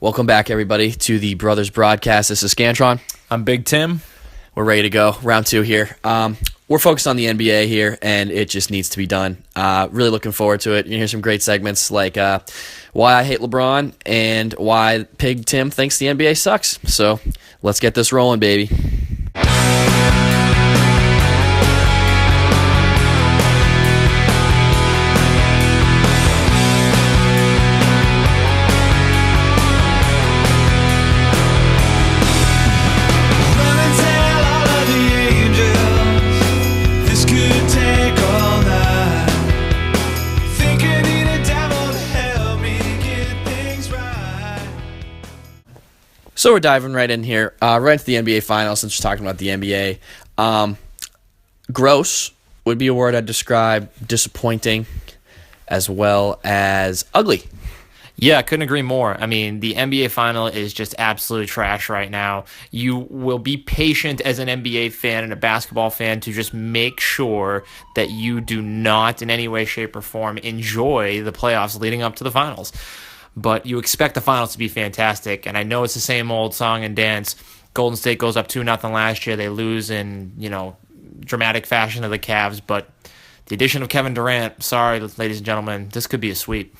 Welcome back, everybody, to the Brothers Broadcast. This is Scantron. I'm Big Tim. We're ready to go. Round two here. We're focused on the NBA here, and it just needs to be done. Really looking forward to it. You hear some great segments like why I hate LeBron and why Pig Tim thinks the NBA sucks. So let's get this rolling, baby. So we're diving right in here, right into the NBA Finals since we're talking about the NBA. Gross would be a word I'd describe, disappointing, as well as ugly. Yeah, I couldn't agree more. I mean, the NBA Final is just absolute trash right now. You will be patient as an NBA fan and a basketball fan to just make sure that you do not in any way, shape, or form enjoy the playoffs leading up to the finals. But you expect the finals to be fantastic, and I know it's the same old song and dance. Golden State goes up 2-0 last year. They lose in, dramatic fashion to the Cavs, but the addition of Kevin Durant, sorry, ladies and gentlemen, this could be a sweep.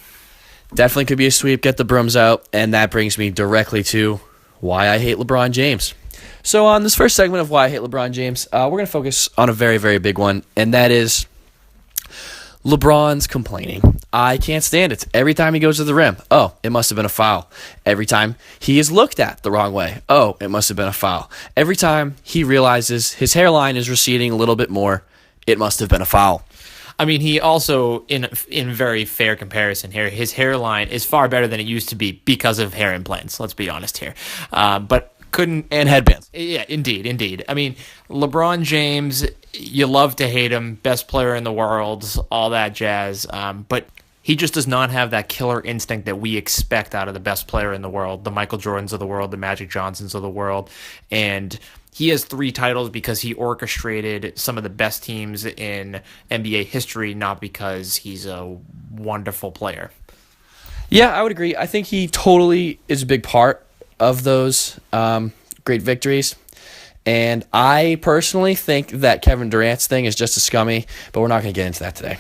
Definitely could be a sweep. Get the brooms out, and that brings me directly to why I hate LeBron James. So on this first segment of why I hate LeBron James, we're going to focus on a very, very big one, and that is LeBron's complaining. I can't stand it. Every time he goes to the rim, oh, it must have been a foul. Every time he is looked at the wrong way, oh, it must have been a foul. Every time he realizes his hairline is receding a little bit more, it must have been a foul. I mean, he also, in very fair comparison here, his hairline is far better than it used to be because of hair implants. Let's be honest here. But couldn't... And headbands. Yeah, indeed. I mean, LeBron James, you love to hate him, best player in the world, all that jazz. But he just does not have that killer instinct that we expect out of the best player in the world, the Michael Jordans of the world, the Magic Johnsons of the world. And he has 3 titles because he orchestrated some of the best teams in NBA history, not because he's a wonderful player. Yeah, I would agree. I think he totally is a big part of those great victories. And I personally think that Kevin Durant's thing is just as scummy, but we're not going to get into that today.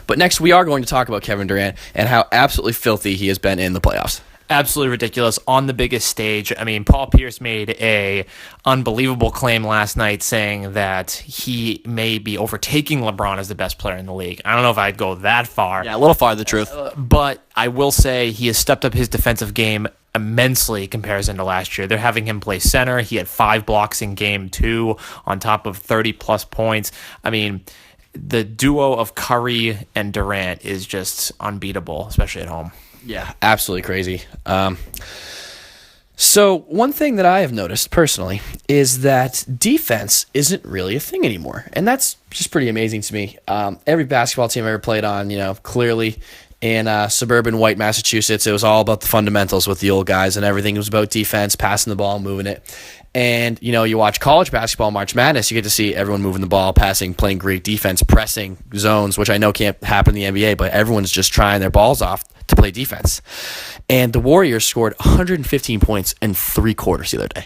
But next, we are going to talk about Kevin Durant and how absolutely filthy he has been in the playoffs. Absolutely ridiculous on the biggest stage. I mean, Paul Pierce made a unbelievable claim last night saying that he may be overtaking LeBron as the best player in the league. I don't know if I'd go that far. Yeah, a little far, the truth. But I will say he has stepped up his defensive game immensely in comparison to last year. They're having him play center. He had 5 blocks in game 2 on top of 30-plus points. I mean, the duo of Curry and Durant is just unbeatable, especially at home. Yeah, absolutely crazy. So one thing that I have noticed personally is that defense isn't really a thing anymore, and that's just pretty amazing to me. Every basketball team I ever played on, clearly in suburban white Massachusetts, it was all about the fundamentals with the old guys, and everything was about defense, passing the ball, moving it. And, you watch college basketball, March Madness, you get to see everyone moving the ball, passing, playing great defense, pressing zones, which I know can't happen in the NBA, but everyone's just trying their balls off to play defense. And the Warriors scored 115 points in 3 quarters the other day.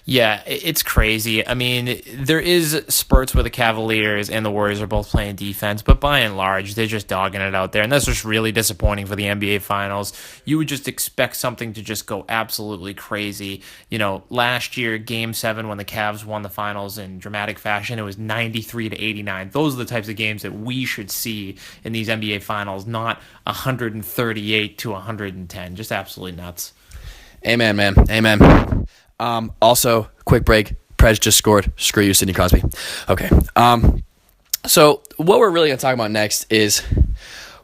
Yeah, it's crazy. I mean, there is spurts where the Cavaliers and the Warriors are both playing defense, but by and large, they're just dogging it out there, and that's just really disappointing for the NBA Finals. You would just expect something to just go absolutely crazy. Last year, Game 7, when the Cavs won the Finals in dramatic fashion, it was 93-89. Those are the types of games that we should see in these NBA Finals, not 138-110. Just absolutely nuts. Amen, man. Amen. Also, quick break. Prez just scored. Screw you, Sidney Crosby. Okay. So what we're really going to talk about next is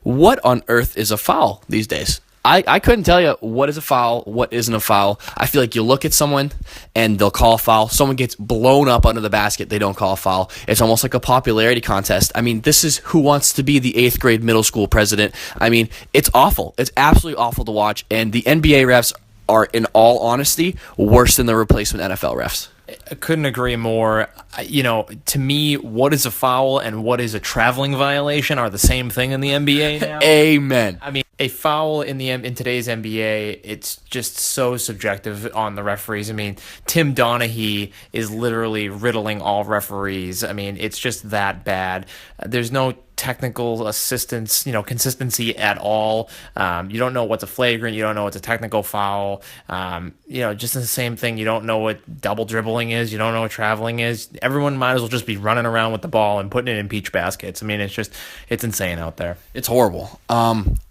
what on earth is a foul these days? I couldn't tell you what is a foul, what isn't a foul. I feel like you look at someone and they'll call a foul. Someone gets blown up under the basket, they don't call a foul. It's almost like a popularity contest. I mean, this is who wants to be the 8th grade middle school president. I mean, it's awful. It's absolutely awful to watch. And the NBA refs are, in all honesty, worse than the replacement NFL refs. I couldn't agree more. To me, what is a foul and what is a traveling violation are the same thing in the NBA now. Amen. I mean, a foul in today's NBA, it's just so subjective on the referees. I mean, Tim Donaghy is literally riddling all referees. I mean, it's just that bad. There's no technical assistance, consistency at all. You don't know what's a flagrant. You don't know what's a technical foul. Just the same thing. You don't know what double dribbling is. You don't know what traveling is. Everyone might as well just be running around with the ball and putting it in peach baskets. I mean, it's insane out there. It's horrible.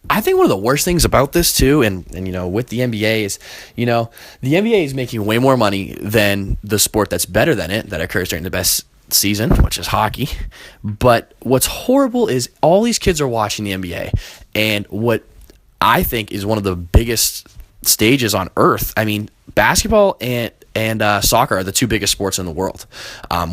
I think one of the worst things about this too, and with the NBA is, the NBA is making way more money than the sport that's better than it, that occurs during the best season, which is hockey. But what's horrible is all these kids are watching the NBA, and what I think is one of the biggest stages on earth. I mean, basketball and soccer are the two biggest sports in the world.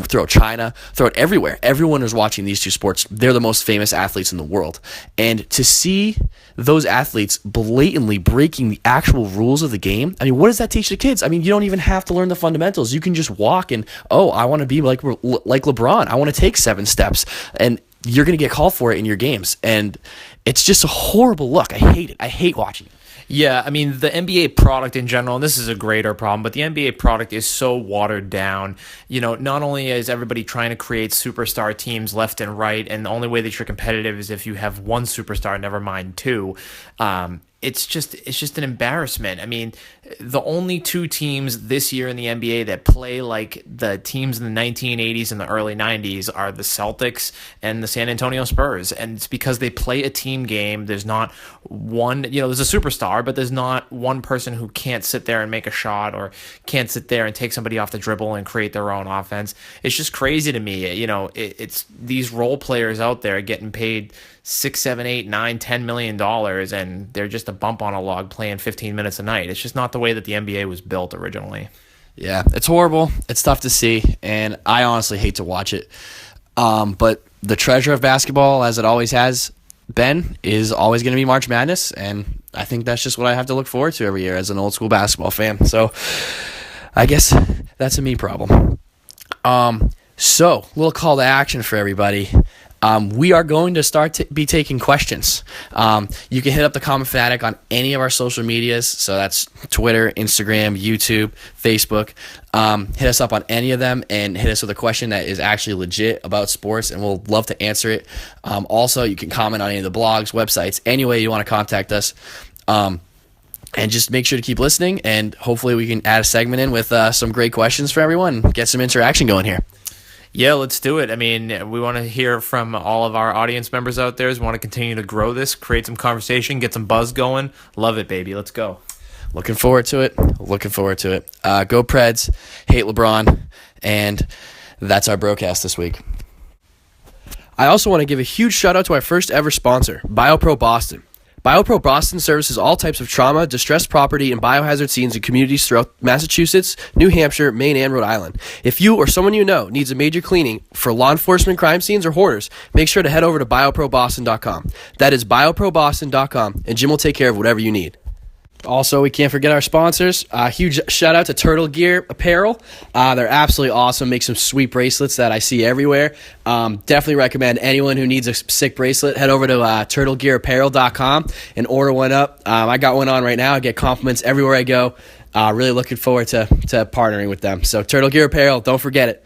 Throw China, throw it everywhere. Everyone is watching these two sports. They're the most famous athletes in the world. And to see those athletes blatantly breaking the actual rules of the game, I mean, what does that teach the kids? I mean, you don't even have to learn the fundamentals. You can just walk and, I want to be like LeBron. I want to take 7 steps. And you're going to get called for it in your games. And it's just a horrible look. I hate it. I hate watching it. Yeah, I mean, the NBA product in general, and this is a greater problem, but the NBA product is so watered down. Not only is everybody trying to create superstar teams left and right, and the only way that you're competitive is if you have one superstar, never mind two. It's just an embarrassment. I mean, the only 2 teams this year in the NBA that play like the teams in the 1980s and the early 90s are the Celtics and the San Antonio Spurs. And it's because they play a team game. There's not one, there's a superstar, but there's not one person who can't sit there and make a shot or can't sit there and take somebody off the dribble and create their own offense. It's just crazy to me. It's these role players out there getting paid $6, $7, $8, $9, $10 million, and they're just a bump on a log playing 15 minutes a night. It's just not the way that the NBA was built originally. Yeah, it's horrible. It's tough to see, and I honestly hate to watch it. But the treasure of basketball, as it always has been, is always going to be March Madness, and I think that's just what I have to look forward to every year as an old school basketball fan. So I guess that's a me problem. So, little call to action for everybody. We are going to start to be taking questions. You can hit up the Common Fanatic on any of our social medias. So that's Twitter, Instagram, YouTube, Facebook. Hit us up on any of them and hit us with a question that is actually legit about sports, and we'll love to answer it. Also, you can comment on any of the blogs, websites, any way you want to contact us. And just make sure to keep listening, and hopefully we can add a segment in with some great questions for everyone and get some interaction going here. Yeah, let's do it. I mean, we want to hear from all of our audience members out there. We want to continue to grow this, create some conversation, get some buzz going. Love it, baby. Let's go. Looking forward to it. Go Preds. Hate LeBron. And that's our broadcast this week. I also want to give a huge shout out to our first ever sponsor, BioPro Boston. BioPro Boston services all types of trauma, distressed property, and biohazard scenes in communities throughout Massachusetts, New Hampshire, Maine, and Rhode Island. If you or someone you know needs a major cleaning for law enforcement crime scenes or hoarders, make sure to head over to bioproboston.com. That is bioproboston.com, and Jim will take care of whatever you need. Also, we can't forget our sponsors. Huge shout out to Turtle Gear Apparel. They're absolutely awesome. Make some sweet bracelets that I see everywhere. Definitely recommend anyone who needs a sick bracelet, head over to turtlegearapparel.com and order one up. I got one on right now. I get compliments everywhere I go. Really looking forward to partnering with them. So Turtle Gear Apparel, don't forget it.